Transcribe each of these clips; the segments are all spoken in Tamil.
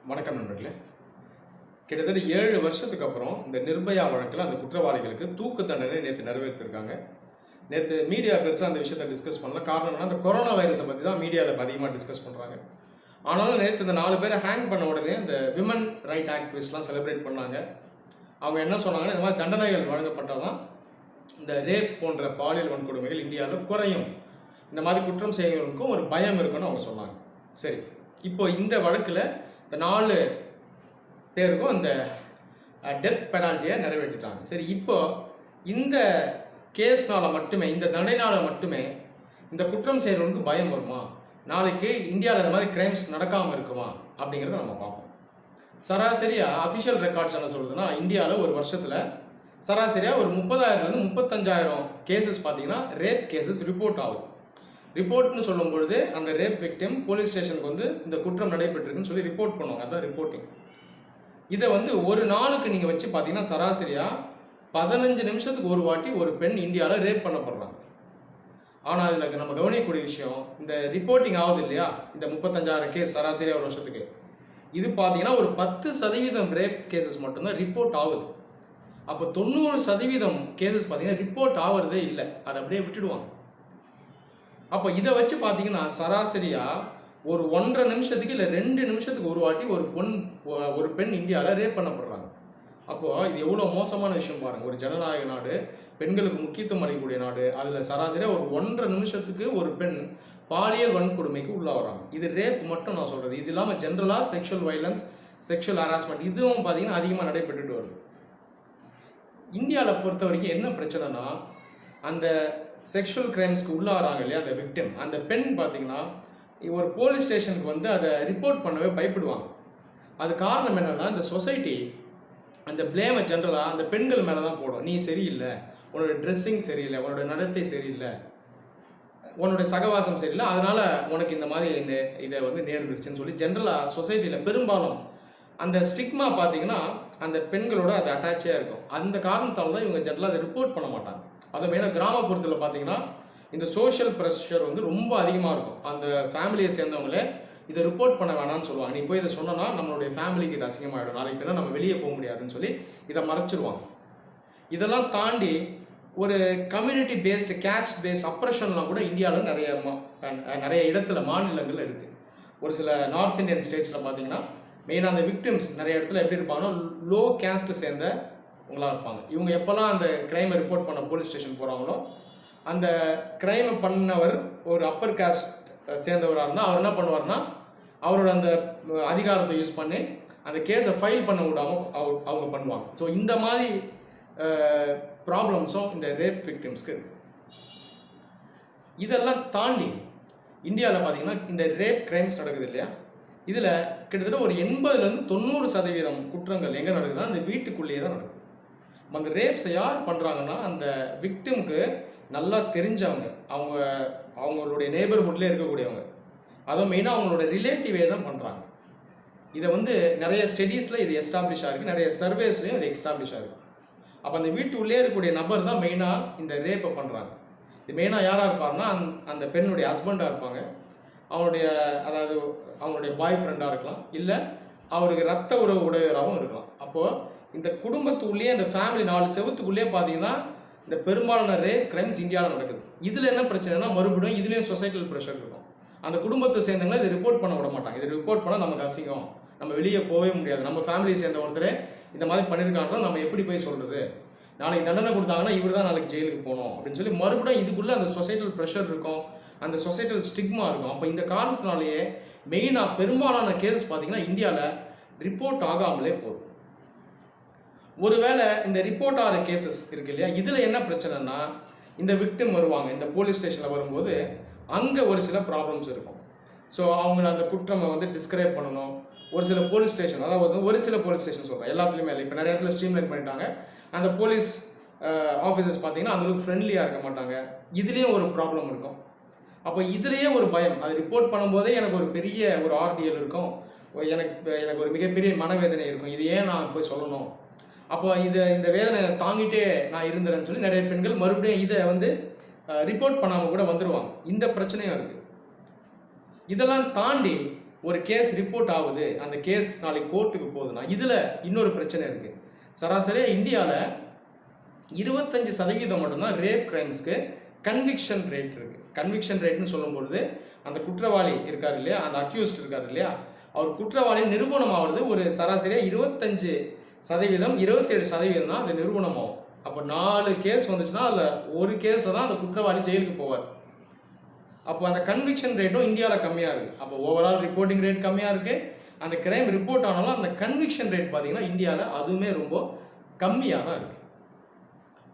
வணக்கம் நண்பர்களே. கிட்டத்தட்ட 7 வருஷத்துக்கு அப்புறம் இந்த நிர்பயா வழக்கில் அந்த குற்றவாளிகளுக்கு தூக்கு தண்டனை நேற்று நிறைவேற்றிருக்காங்க. நேற்று மீடியா பெருசாக அந்த விஷயத்தை டிஸ்கஸ் பண்ணல. காரணம் என்னன்னா, அந்த கொரோனா வைரஸை பற்றி தான் மீடியாவில் அதிகமாக டிஸ்கஸ் பண்ணுறாங்க. ஆனாலும் நேற்று இந்த 4 பேரை ஹேங் பண்ண உடனே இந்த விமன் ரைட் ஆக்டிவிஸ்ட்லாம் செலிப்ரேட் பண்ணாங்க. அவங்க என்ன சொன்னாங்கன்னா, இந்த மாதிரி தண்டனைகள் வழங்கப்பட்டால் தான் இந்த ரேப் போன்ற பாலியல் வன்கொடுமைகள் இந்தியாவில் குறையும், இந்த மாதிரி குற்றம் செய்கிறவங்களுக்கும் ஒரு பயம் இருக்குன்னு அவங்க சொன்னாங்க. சரி, இப்போ இந்த வழக்கில் இந்த 4 பேருக்கும் அந்த டெத் பெனால்ட்டியை நிறைவேற்றிட்டாங்க. சரி, இப்போ இந்த கேஸ்னால் மட்டுமே, இந்த தண்டனையால் மட்டுமே இந்த குற்றம் செய்கிறவங்களுக்கு பயம் வருமா? நாளைக்கு இந்தியாவில் இந்த மாதிரி கிரைம்ஸ் நடக்காமல் இருக்குமா அப்படிங்கிறத நம்ம பார்ப்போம். சராசரியாக அஃபிஷியல் ரெக்கார்ட்ஸ் என்ன சொல்லுதுன்னா, இந்தியாவில் ஒரு வருஷத்தில் சராசரியாக ஒரு 30,000 35,000 கேசஸ் பார்த்தீங்கன்னா ரேப் கேசஸ் ரிப்போர்ட் ஆகுது. ரிப்போர்ட்னு சொல்லும் பொழுது அந்த ரேப் விக்டிம் போலீஸ் ஸ்டேஷனுக்கு வந்து இந்த குற்றம் நடைபெற்றிருக்குன்னு சொல்லி ரிப்போர்ட் பண்ணுவாங்க. அதுதான் ரிப்போர்ட்டிங். இதை வந்து ஒரு நாளுக்கு நீங்கள் வச்சு பார்த்தீங்கன்னா சராசரியாக 15 நிமிஷத்துக்கு ஒரு வாட்டி ஒரு பெண் இந்தியாவில் ரேப் பண்ணப்படுறாங்க. ஆனால் இதில் நம்ம கவனிக்கக்கூடிய விஷயம், இந்த ரிப்போர்ட்டிங் ஆகுது இல்லையா, இந்த 35,000 கேஸ் சராசரியாக ஒரு வருஷத்துக்கு, இது பார்த்தீங்கன்னா ஒரு 10% ரேப் கேசஸ் மட்டும்தான் ரிப்போர்ட் ஆகுது. அப்போ 90% கேசஸ் பார்த்தீங்கன்னா ரிப்போர்ட் ஆகிறதே இல்லை, அதை அப்படியே விட்டுடுவாங்க. அப்போ இதை வச்சு பார்த்தீங்கன்னா சராசரியாக ஒரு 1.5 நிமிஷத்துக்கு இல்லை 2 நிமிஷத்துக்கு ஒரு வாட்டி ஒரு பெண் இந்தியாவில் ரேப் பண்ணப்படுறாங்க. அப்போது இது எவ்வளோ மோசமான விஷயம் பாருங்கள். ஒரு ஜனநாயக நாடு, பெண்களுக்கு முக்கியத்துவம் அளிக்கக்கூடிய நாடு, அதில் சராசரியாக ஒரு 1.5 நிமிஷத்துக்கு ஒரு பெண் பாலியல் வன்கொடுமைக்கு உள்ளாகிறாங்க. இது ரேப் மட்டும் நான் சொல்கிறது. இது இல்லாமல் ஜென்ரலாக செக்ஷுவல் வைலன்ஸ், செக்ஷுவல் ஹராஸ்மெண்ட் இதுவும் பார்த்தீங்கன்னா அதிகமாக நடைபெற்றுட்டு வருது. இந்தியாவில் பொறுத்த வரைக்கும் என்ன பிரச்சனைனா, அந்த செக்ஷுவல் கிரைம்ஸ்க்கு உள்ளாகிறாங்க இல்லையா அந்த விக்டிம், அந்த பெண் பார்த்தீங்கன்னா ஒரு போலீஸ் ஸ்டேஷனுக்கு வந்து அதை ரிப்போர்ட் பண்ணவே பயப்படுவாங்க. அது காரணம் என்னென்னா, இந்த சொசைட்டி அந்த பிளேமை ஜென்ரலாக அந்த பெண்கள் மேலே தான் போடும். நீ சரியில்லை, உன்னோட ட்ரெஸ்ஸிங் சரியில்லை, உன்னோட நடத்தை சரியில்லை, உன்னோட சகவாசம் சரியில்லை, அதனால் உனக்கு இந்த மாதிரி இதை வந்து நேர்ந்துருச்சுன்னு சொல்லி ஜென்ரலாக சொசைட்டியில் பெரும்பாலும் அந்த ஸ்டிக்மா பார்த்தீங்கன்னா அந்த பெண்களோட அது அட்டாச்சாக இருக்கும். அந்த காரணத்தால் தான் இவங்க ஜென்ரலாக அதை ரிப்போர்ட் பண்ண மாட்டாங்க. அதை மெயினாக கிராமப்புறத்தில் பார்த்தீங்கன்னா இந்த சோஷியல் ப்ரெஷர் வந்து ரொம்ப அதிகமாக இருக்கும். அந்த ஃபேமிலியை சேர்ந்தவங்களே இதை ரிப்போர்ட் பண்ண வேணாம்னு சொல்லுவாங்க. நீ போய் இதை சொன்னோன்னா நம்மளுடைய ஃபேமிலிக்கு இது அசிங்கமாகிடும், நாளைக்கு பின்னா நம்ம வெளியே போக முடியாதுன்னு சொல்லி இதை மறைச்சிருவாங்க. இதெல்லாம் தாண்டி ஒரு கம்யூனிட்டி பேஸ்டு, கேஸ்ட் பேஸ்ட் அப்ரெஷன்லாம் கூட இந்தியாவில் நிறைய இடத்துல மாநிலங்கள் இருக்குது. ஒரு சில நார்த் இந்தியன் ஸ்டேட்ஸில் பார்த்தீங்கன்னா மெயினாக அந்த விக்டிம்ஸ் நிறைய இடத்துல எப்படி இருப்பாங்கன்னா லோ கேஸ்ட்டு சேர்ந்தவங்களாக இருப்பாங்க. இவங்க எப்போல்லாம் அந்த கிரைமை ரிப்போர்ட் பண்ண போலீஸ் ஸ்டேஷன் போகிறாங்களோ, அந்த கிரைமை பண்ணவர் ஒரு அப்பர் காஸ்ட் சேர்ந்தவராக இருந்தால் அவர் என்ன பண்ணுவார்னா, அவரோட அந்த அதிகாரத்தை யூஸ் பண்ணி அந்த கேஸை ஃபைல் பண்ண விடாமல் அவங்க பண்ணுவாங்க. ஸோ இந்த மாதிரி ப்ராப்ளம்ஸும் இந்த ரேப் விக்டிம்ஸ்க்கு இருக்குது. இதெல்லாம் தாண்டி இந்தியாவில் பார்த்தீங்கன்னா இந்த ரேப் கிரைம்ஸ் நடக்குது இல்லையா, இதில் கிட்டத்தட்ட ஒரு 80-90% குற்றங்கள் எங்கே நடக்குதுன்னா அந்த வீட்டுக்குள்ளேயே தான் நடக்குது. அந்த ரேப்ஸை யார் பண்ணுறாங்கன்னா அந்த விக்டிமுக்கு நல்லா தெரிஞ்சவங்க, அவங்களுடைய நெய்பர்ஹுட்லேயே இருக்கக்கூடியவங்க, அதுவும் மெயினாக அவங்களோட ரிலேட்டிவே தான் பண்ணுறாங்க. இதை வந்து நிறைய ஸ்டடீஸில் இது எஸ்டாப்ளிஷ் ஆகிருக்கு, நிறைய சர்வேஸ்லையும் இது எஸ்டாப்ளிஷ் ஆகிருக்கு. அப்போ அந்த வீட்டுக்குள்ளே இருக்கக்கூடிய நபர் தான் மெயினாக இந்த ரேப்பை பண்ணுறாங்க. இது மெயினாக யாராக இருப்பாருன்னா அந்த பெண்ணுடைய ஹஸ்பண்டாக இருப்பாங்க, அவங்களுடைய பாய் ஃப்ரெண்டாக இருக்கலாம், இல்லை அவருக்கு ரத்த உறவு உடையவராகவும் இருக்கலாம். அப்போது இந்த குடும்பத்துக்குள்ளேயே அந்த ஃபேமிலி 4 செவத்துக்குள்ளேயே பார்த்தீங்கன்னா இந்த பெரும்பாலான ரேப் கிரைம்ஸ் இந்தியாவில் நடக்குது. இதில் என்ன பிரச்சனைனா, மறுபடியும் இதுலேயும் சொசைட்டல் ப்ரெஷர் இருக்கும். அந்த குடும்பத்தை சேர்ந்தவங்களை இதை ரிப்போர்ட் பண்ண விட மாட்டாங்க. இதை ரிப்போர்ட் பண்ணால் நமக்கு அசிங்கம், நம்ம வெளியே போகவே முடியாது, நம்ம ஃபேமிலியை சேர்ந்த ஒருத்தர் இந்த மாதிரி பண்ணியிருக்காங்கன்னா நம்ம எப்படி போய் சொல்கிறது, நாளைக்கு தண்டனை கொடுத்தாங்கன்னா இவர் தான் நாளைக்கு ஜெயிலுக்கு போகணும் அப்படின்னு சொல்லி மறுபடியும் இதுக்குள்ளே அந்த சொசைட்டல் ப்ரெஷர் இருக்கும், அந்த சொசைட்டல் ஸ்டிக்மா இருக்கும். அப்போ இந்த காரணத்தினாலேயே மெயினாக பெரும்பாலான கேசஸ் பார்த்தீங்கன்னா இந்தியாவில் ரிப்போர்ட் ஆகாமலே போகும். ஒருவேளை இந்த ரிப்போர்ட் ஆகிற கேசஸ் இருக்கு இல்லையா, இதில் என்ன பிரச்சனைனா, இந்த விக்டிம் வருவாங்க இந்த போலீஸ் ஸ்டேஷனில் வரும்போது அங்கே ஒரு சில ப்ராப்ளம்ஸ் இருக்கும். ஸோ அவங்க அந்த குற்றமை வந்து டிஸ்கிரைப் பண்ணணும். ஒரு சில போலீஸ் ஸ்டேஷன், அதாவது ஒரு சில போலீஸ் ஸ்டேஷன் சொல்கிறேன், எல்லாத்துலேயுமே இல்லை, இப்போ நிறைய இடத்துல ஸ்ட்ரீம்லைன் பண்ணிட்டாங்க. அந்த போலீஸ் ஆஃபீஸர்ஸ் பார்த்தீங்கன்னா அந்தளவுக்கு ஃப்ரெண்ட்லியாக இருக்க மாட்டாங்க. இதுலேயும் ஒரு ப்ராப்ளம் இருக்கும். அப்போ இதுலேயே ஒரு பயம், அது ரிப்போர்ட் பண்ணும்போதே எனக்கு ஒரு பெரிய ஒரு ஆர்டிஎல் இருக்கும், எனக்கு ஒரு மிகப்பெரிய மனவேதனை இருக்கும், இது ஏன் நான் போய் சொல்லணும், அப்போ இந்த வேதனை தாங்கிட்டே நான் இருந்துறேன்னு சொல்லி நிறைய பெண்கள் மறுபடியும் இதை வந்து ரிப்போர்ட் பண்ணாமல் கூட வந்துடுவாங்க. இந்த பிரச்சனையும் இருக்குது. இதெல்லாம் தாண்டி ஒரு கேஸ் ரிப்போர்ட் ஆகுது, அந்த கேஸ் நாளைக்கு கோர்ட்டுக்கு போகுதுன்னா இதில் இன்னொரு பிரச்சனை இருக்குது. சராசரியாக இந்தியாவில் 25% மட்டும்தான் ரேப் கிரைம்ஸ்க்கு கன்விக்ஷன் ரேட் இருக்குது. கன்விக்ஷன் ரேட்னு சொல்லும்பொழுது அந்த குற்றவாளி இருக்கார் இல்லையா, அந்த அக்யூஸ்ட் இருக்கார் இல்லையா, அவர் குற்றவாளி நிரூபணம் ஆகிறது ஒரு சராசரியாக 25%, 27% தான் அது நிரூபணம் ஆகும். அப்போ 4 கேஸ் வந்துச்சுன்னா அதில் ஒரு கேஸில் தான் அந்த குற்றவாளி ஜெயிலுக்கு போவார். அப்போ அந்த கன்விக்ஷன் ரேட்டும் இந்தியாவில் கம்மியாக இருக்குது. அப்போ ஓவரால் ரிப்போர்ட்டிங் ரேட் கம்மியாக இருக்குது. அந்த கிரைம் ரிப்போர்ட் ஆனாலும் அந்த கன்விக்ஷன் ரேட் பார்த்தீங்கன்னா இந்தியாவில் அதுவுமே ரொம்ப கம்மியாக தான் இருக்குது.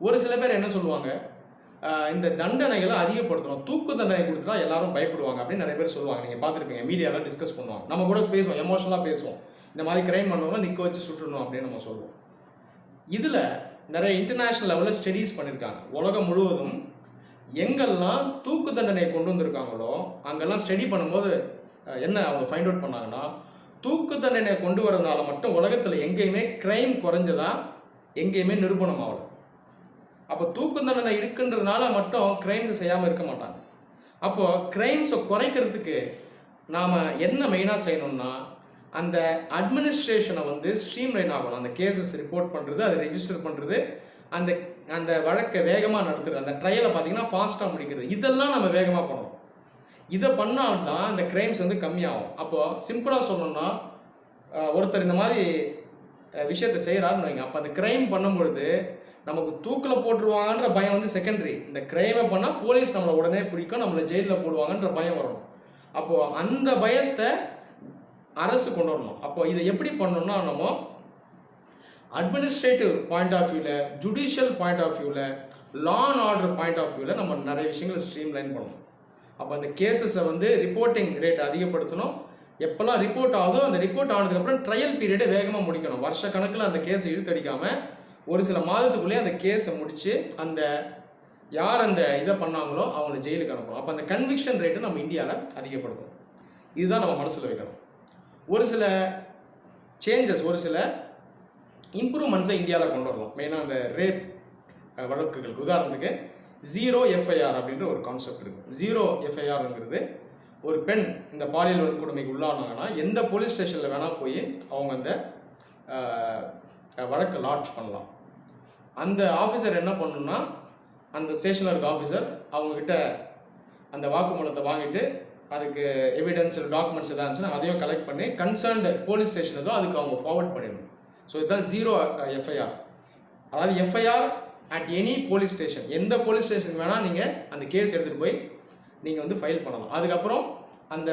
ஒரு சில பேர் என்ன சொல்லுவாங்க, இந்த தண்டனைகளை அதிகப்படுத்தணும், தூக்கு தண்டனை கொடுத்துட்டா எல்லாரும் பயப்படுவாங்க அப்படின்னு நிறைய பேர் சொல்லுவாங்க. நீங்கள் பார்த்துருப்பீங்க, மீடியாவில் டிஸ்கஸ் பண்ணுவாங்க. நம்ம கூட பேசுவோம், எமோஷனலாக பேசுவோம், இந்த மாதிரி கிரைம் பண்ணவங்க நிற்க வச்சு சுட்டுணும் அப்படின்னு நம்ம சொல்லுவோம். இதில் நிறைய இன்டர்நேஷ்னல் லெவலில் ஸ்டடீஸ் பண்ணியிருக்காங்க. உலகம் முழுவதும் எங்கெல்லாம் தூக்கு தண்டனை கொண்டு வந்திருக்காங்களோ அங்கெல்லாம் ஸ்டடி பண்ணும்போது என்ன அவங்க ஃபைண்ட் அவுட் பண்ணாங்கன்னா, தூக்கு தண்டனை கொண்டு வரதுனால மட்டும் உலகத்தில் எங்கேயுமே கிரைம் குறைஞ்சதா எங்கேயுமே நிரூபணம் ஆகலை. அப்போ தூக்கு தண்டனை இருக்குன்றதுனால மட்டும் கிரைம்ஸ் செய்யாமல் இருக்க மாட்டாங்க. அப்போது கிரைம்ஸை குறைக்கிறதுக்கு நாம் என்ன மெயினாக செய்யணும்னா, அந்த அட்மினிஸ்ட்ரேஷனை வந்து ஸ்ட்ரீம்லைன் ஆகணும். அந்த கேசஸ் ரிப்போர்ட் பண்ணுறது, அதை ரெஜிஸ்டர் பண்ணுறது, அந்த அந்த வழக்கை வேகமாக நடத்துறது, அந்த ட்ரையலை பார்த்தீங்கன்னா ஃபாஸ்ட்டாக முடிக்கிறது, இதெல்லாம் நம்ம வேகமாக பண்ணணும். இதை பண்ணால்தான் அந்த கிரைம்ஸ் வந்து கம்மியாகும். அப்போது சிம்பிளாக சொல்லணும்னா, ஒருத்தர் இந்த மாதிரி விஷயத்தை செய்கிறாருன்னு வைங்க, அப்போ அந்த கிரைம் பண்ணும்பொழுது நமக்கு தூக்கில் போட்டுருவாங்கன்ற பயம் வந்து செகண்டரி. இந்த கிரைமை பண்ணால் போலீஸ் நம்மளை உடனே பிடிக்கும், நம்மளை ஜெயிலில் போடுவாங்கன்ற பயம் வரணும். அப்போது அந்த பயத்தை அரசு கொண்டு வரணும். அப்போ இதை எப்படி பண்ணணும்னா, நம்ம அட்மினிஸ்ட்ரேட்டிவ் பாயிண்ட் ஆஃப் வியூவில், ஜுடிஷியல் பாயிண்ட் ஆஃப் வியூவில், law and order point of வியூவில் நம்ம நிறைய விஷயங்களை ஸ்ட்ரீம்லைன் பண்ணணும். அப்போ அந்த கேசஸை வந்து ரிப்போர்ட்டிங் ரேட் அதிகப்படுத்தணும். எப்போல்லாம் ரிப்போர்ட் ஆகுதோ அந்த ரிப்போர்ட் ஆனதுக்கப்புறம் ட்ரையல் பீரியடை வேகமாக முடிக்கணும். வருஷ கணக்கில் அந்த கேஸை இழுத்தடிக்காமல் ஒரு சில மாதத்துக்குள்ளேயே அந்த கேஸை முடித்து அந்த யார் அந்த இதை பண்ணாங்களோ அவங்கள ஜெயிலுக்கு அனுப்பணும். அப்போ அந்த கன்விக்ஷன் ரேட்டை நம்ம இந்தியாவில் அதிகப்படுத்தணும். இதுதான் நம்ம மனசில் வைக்கணும். ஒரு சில சேஞ்சஸ், ஒரு சில இம்ப்ரூவ்மெண்ட்ஸை இந்தியாவில் கொண்டு வரலாம். மெயினாக அந்த ரேப் வழக்குகளுக்கு உதாரணத்துக்கு 0 FIR அப்படின்ற ஒரு கான்செப்ட் இருக்குது. 0 FIRங்கிறது ஒரு பெண் இந்த பாலியல் வன்கொடுமைக்கு உள்ளானாங்கன்னா எந்த போலீஸ் ஸ்டேஷனில் வேணால் போய் அவங்க அந்த வழக்கை லாட்ஜ் பண்ணலாம். அந்த ஆஃபீஸர் என்ன பண்ணணும்னா, அந்த ஸ்டேஷனில் இருக்க ஆஃபீஸர் அவங்கக்கிட்ட அந்த வாக்குமூலத்தை வாங்கிட்டு அதுக்கு எவிடன்ஸ் டாக்குமெண்ட்ஸ் எதாவது இருந்துச்சுன்னா அதையும் கலெக்ட் பண்ணி கன்சர்ன்டு போலீஸ் ஸ்டேஷன் ஏதோ அதுக்கு அவங்க ஃபார்வர்ட் பண்ணிடணும். ஸோ இதுதான் 0 FIR. அதாவது FIR at any police station, எந்த போலீஸ் ஸ்டேஷன் வேணால் நீங்கள் அந்த கேஸ் எடுத்துகிட்டு போய் நீங்கள் வந்து ஃபைல் பண்ணலாம். அதுக்கப்புறம் அந்த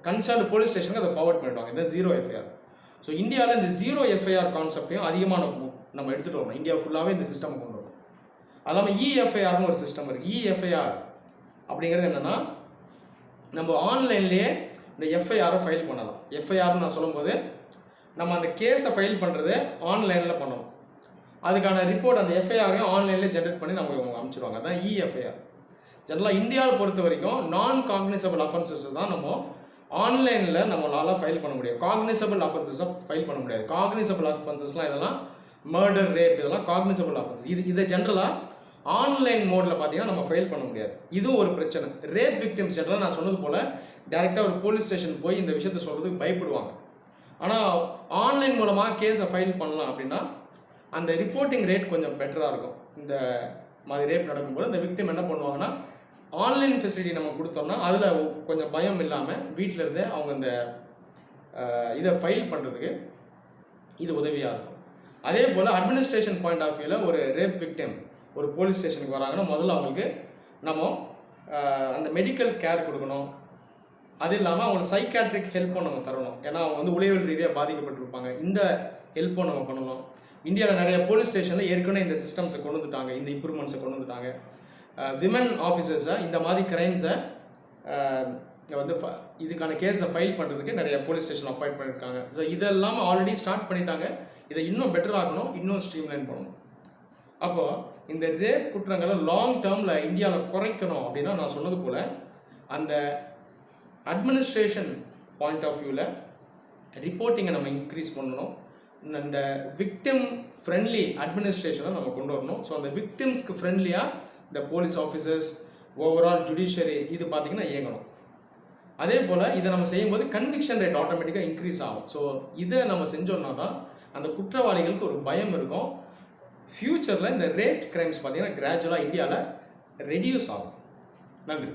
கன்சர்ன்டு போலீஸ் ஸ்டேஷனுக்கு அதை ஃபார்வர்ட் பண்ணிவிடுவாங்க. இதுதான் 0 FIR. ஸோ இந்தியாவில் இந்த 0 FIR கான்செப்டையும் அதிகமாக நம்ம எடுத்துகிட்டு வரணும். இந்தியா ஃபுல்லாகவே இந்த சிஸ்டம் கொண்டு வரணும். அது இல்லாமல் EFIRனு ஒரு சிஸ்டம் இருக்குது. EFIR அப்படிங்கிறது என்னென்னா, நம்ம ஆன்லைன்லேயே இந்த FIR-ஐ ஃபைல் பண்ணலாம். FIRனு நான் சொல்லும்போது நம்ம அந்த கேஸை ஃபைல் பண்ணுறது ஆன்லைனில் பண்ணணும். அதுக்கான ரிப்போர்ட் அந்த FIR-ஐயும் ஆன்லைன்லேயே ஜென்ரேட் பண்ணி நமக்கு அனுப்பிச்சிடுவாங்க. அதுதான் EFIR. ஜென்ரலாக இந்தியாவில் பொறுத்த வரைக்கும் நான் காக்னிசபிள் அஃபென்சஸ் தான் நம்ம ஆன்லைனில் நம்மளால் ஃபைல் பண்ண முடியும். காக்னிசபிள் அஃபென்சஸை ஃபைல் பண்ண முடியாது. காக்னிசபிள் அஃபென்சஸ்லாம் இதெல்லாம் மர்டர், ரேப், இதெல்லாம் காக்னிசபிள் அஃபென்சஸ். இதை ஜென்ரலாக ஆன்லைன் மோடில் பார்த்தீங்கன்னா நம்ம ஃபைல் பண்ண முடியாது. இதுவும் ஒரு பிரச்சனை. ரேப் விக்டிம்ஸ் ஜென்ரலாக நான் சொன்னது போல் டேரெக்டாக ஒரு போலீஸ் ஸ்டேஷன் போய் இந்த விஷயத்தை சொல்கிறதுக்கு பயப்படுவாங்க. ஆனால் ஆன்லைன் மூலமாக கேஸை ஃபைல் பண்ணலாம் அப்படின்னா அந்த ரிப்போர்ட்டிங் ரேட் கொஞ்சம் பெட்டராக இருக்கும். இந்த மாதிரி ரேப் நடக்கும்போது இந்த விக்டிம் என்ன பண்ணுவாங்கன்னா, ஆன்லைன் ஃபெசிலிட்டி நம்ம கொடுத்தோம்னா அதில் கொஞ்சம் பயம் இல்லாமல் வீட்டில் இருந்தே அவங்க இந்த இதை ஃபைல் பண்ணுறதுக்கு இது உதவியாக இருக்கும். அதே போல் அட்மினிஸ்ட்ரேஷன் பாயிண்ட் ஆஃப் வியூவில் ஒரு ரேப் விக்டிம் ஒரு போலீஸ் ஸ்டேஷனுக்கு வராங்கன்னா முதல்ல அவங்களுக்கு நம்ம அந்த மெடிக்கல் கேர் கொடுக்கணும். அது இல்லாமல் அவங்களுக்கு சைக்காட்ரிக் ஹெல்ப்பும் நம்ம தரணும். ஏன்னா அவங்க வந்து உளவியல் ரீதியாக பாதிக்கப்பட்டிருப்பாங்க. இந்த ஹெல்ப்பும் நம்ம பண்ணணும். இந்தியாவில் நிறைய போலீஸ் ஸ்டேஷனில் ஏற்கனவே இந்த சிஸ்டம்ஸை கொண்டு வந்துட்டாங்க, இந்த இம்ப்ரூவ்மெண்ட்ஸை கொண்டு வந்துட்டாங்க. விமன் ஆஃபீஸர்ஸை இந்த மாதிரி கிரைம்ஸை வந்து இதுக்கான கேஸை ஃபைல் பண்ணுறதுக்கு நிறைய போலீஸ் ஸ்டேஷன் அப்பாயிண்ட் பண்ணியிருக்காங்க. ஸோ இதெல்லாம் ஆல்ரெடி ஸ்டார்ட் பண்ணிட்டாங்க. இதை இன்னும் பெட்டர் ஆகணும், இன்னும் ஸ்ட்ரீம்லைன் பண்ணணும். அப்போது இந்த ரேப் குற்றங்களை லாங் டேர்மில் இந்தியாவில் குறைக்கணும் அப்படின்னா நான் சொன்னது போல் அந்த அட்மினிஸ்ட்ரேஷன் பாயிண்ட் ஆஃப் வியூவில் ரிப்போர்ட்டிங்கை நம்ம இன்க்ரீஸ் பண்ணணும். இந்த விக்டிம் ஃப்ரெண்ட்லி அட்மினிஸ்ட்ரேஷனை நம்ம கொண்டு வரணும். ஸோ அந்த விக்டிம்ஸ்க்கு ஃப்ரெண்ட்லியாக இந்த போலீஸ் ஆஃபீஸர்ஸ், ஓவரால் ஜுடிஷியரி இது பார்த்திங்கன்னா இயங்கணும். அதே போல் இதை நம்ம செய்யும்போது கன்விக்ஷன் ரேட் ஆட்டோமேட்டிக்காக இன்க்ரீஸ் ஆகும். ஸோ இதை நம்ம செஞ்சோம்னா தான் அந்த குற்றவாளிகளுக்கு ஒரு பயம் இருக்கும். ஃப்யூச்சரில் இந்த ரேட் கிரைம்ஸ் பார்த்தீங்கன்னா கிராஜுவலாக இந்தியாவில் ரெடியூஸ் ஆகும். நன்றி.